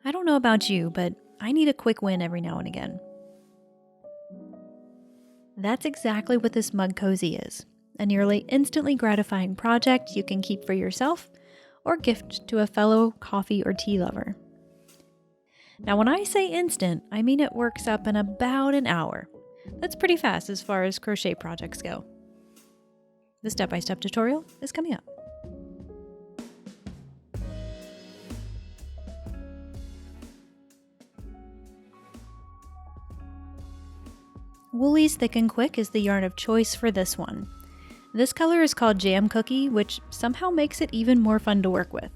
I don't know about you, but I need a quick win every now and again. That's exactly what this mug cozy is. A nearly instantly gratifying project you can keep for yourself or gift to a fellow coffee or tea lover. Now, when I say instant, I mean it works up in about an hour. That's pretty fast as far as crochet projects go. The step-by-step tutorial is coming up. Woolies Thick and Quick is the yarn of choice for this one. This color is called Jam Cookie, which somehow makes it even more fun to work with.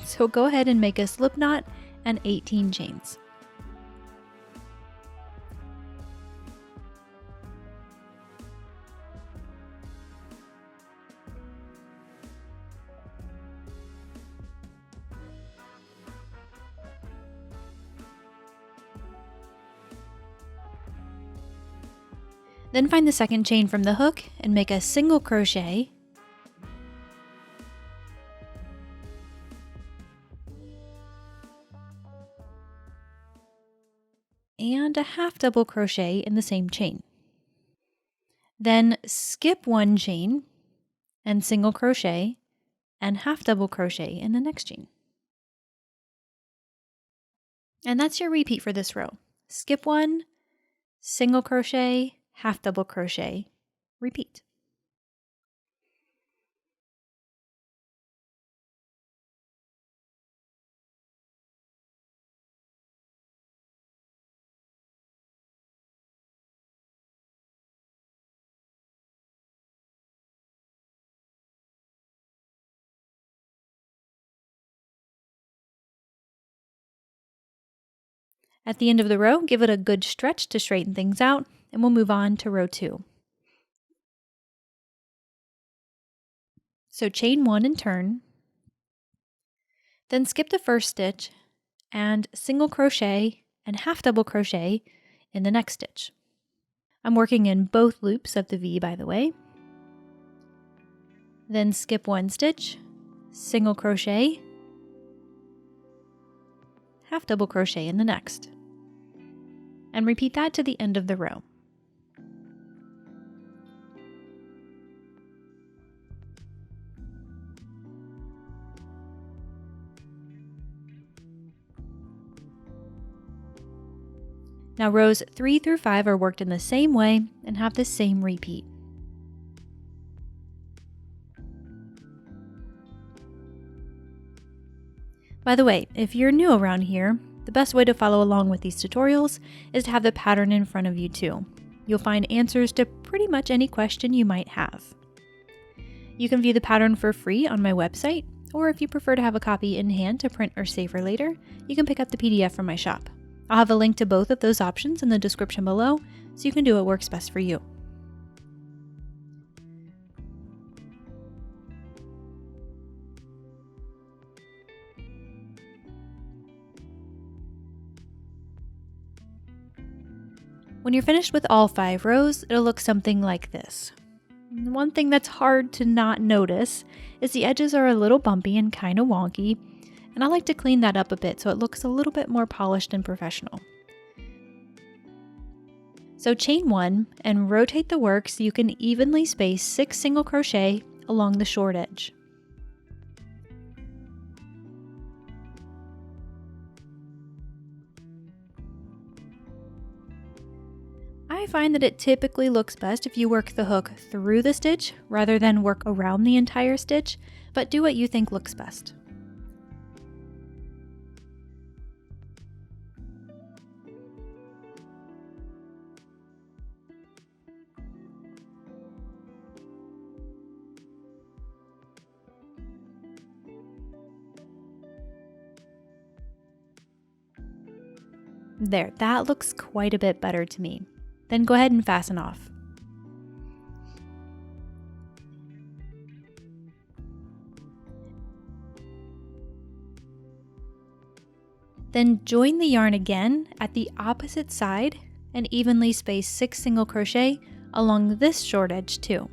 So go ahead and make a slip knot and 18 chains. Then find the second chain from the hook and make a single crochet and a half double crochet in the same chain. Then skip one chain and single crochet and half double crochet in the next chain. And that's your repeat for this row. Skip one, single crochet, half double crochet, repeat. At the end of the row, give it a good stretch to straighten things out, and we'll move on to row 2. So chain 1 and turn, then skip the first stitch and single crochet and half double crochet in the next stitch. I'm working in both loops of the V, by the way. Then skip one stitch, single crochet, half double crochet in the next, and repeat that to the end of the row. Now rows 3 through 5 are worked in the same way and have the same repeat. By the way, if you're new around here, the best way to follow along with these tutorials is to have the pattern in front of you too. You'll find answers to pretty much any question you might have. You can view the pattern for free on my website, or if you prefer to have a copy in hand to print or save for later, you can pick up the PDF from my shop. I'll have a link to both of those options in the description below, so you can do what works best for you. When you're finished with all 5 rows, it'll look something like this. One thing that's hard to not notice is the edges are a little bumpy and kind of wonky, and I like to clean that up a bit so it looks a little bit more polished and professional. So chain 1 and rotate the work so you can evenly space 6 single crochet along the short edge. I find that it typically looks best if you work the hook through the stitch rather than work around the entire stitch, but do what you think looks best. There, that looks quite a bit better to me. Then go ahead and fasten off. Then join the yarn again at the opposite side and evenly space 6 single crochet along this short edge too.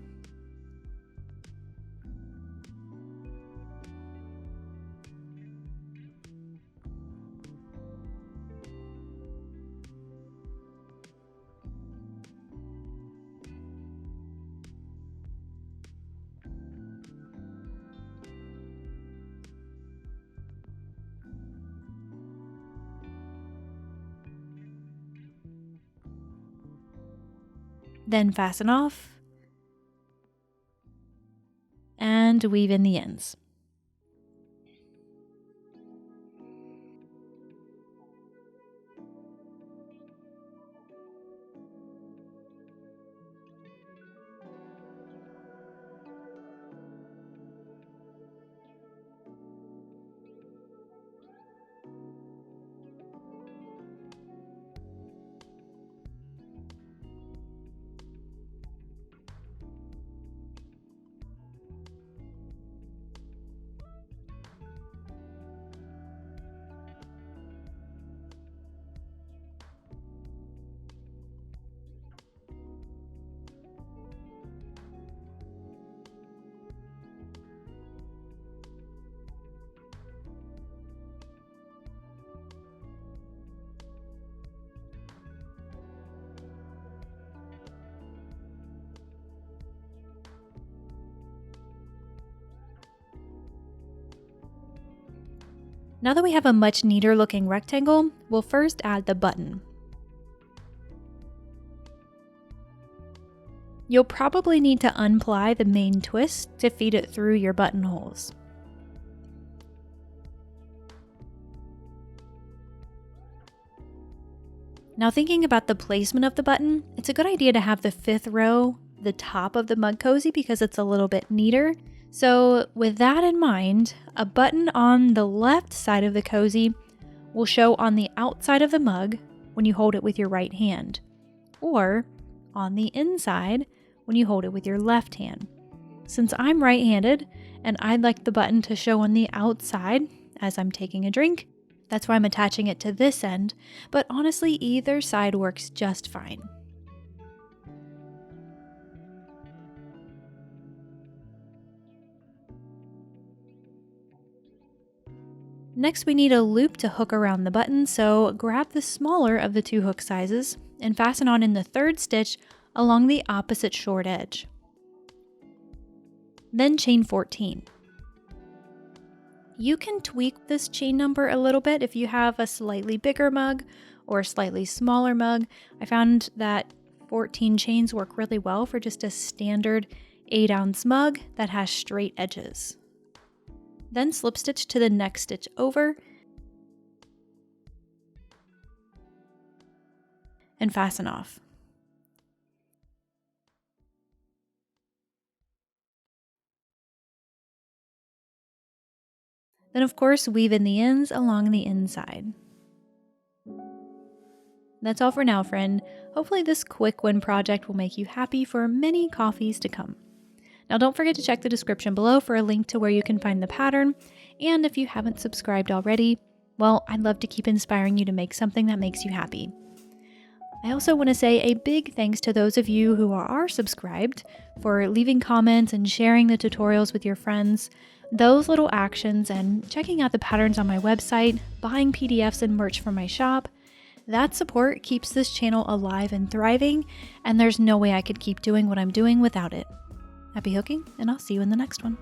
Then fasten off and weave in the ends. Now that we have a much neater looking rectangle, we'll first add the button. You'll probably need to unply the main twist to feed it through your buttonholes. Now thinking about the placement of the button, it's a good idea to have the 5th row the top of the mug cozy because it's a little bit neater. So with that in mind, a button on the left side of the cozy will show on the outside of the mug when you hold it with your right hand, or on the inside when you hold it with your left hand. Since I'm right-handed and I'd like the button to show on the outside as I'm taking a drink, that's why I'm attaching it to this end, but honestly either side works just fine. Next, we need a loop to hook around the button, so grab the smaller of the 2 hook sizes and fasten on in the 3rd stitch along the opposite short edge. Then chain 14. You can tweak this chain number a little bit if you have a slightly bigger mug or a slightly smaller mug. I found that 14 chains work really well for just a standard 8-ounce mug that has straight edges. Then slip stitch to the next stitch over and fasten off. Then of course weave in the ends along the inside. That's all for now, friend. Hopefully this quick win project will make you happy for many coffees to come. Now don't forget to check the description below for a link to where you can find the pattern, and if you haven't subscribed already, well, I'd love to keep inspiring you to make something that makes you happy. I also want to say a big thanks to those of you who are subscribed for leaving comments and sharing the tutorials with your friends. Those little actions and checking out the patterns on my website, buying PDFs and merch from my shop, that support keeps this channel alive and thriving, and there's no way I could keep doing what I'm doing without it. Happy hooking, and I'll see you in the next one.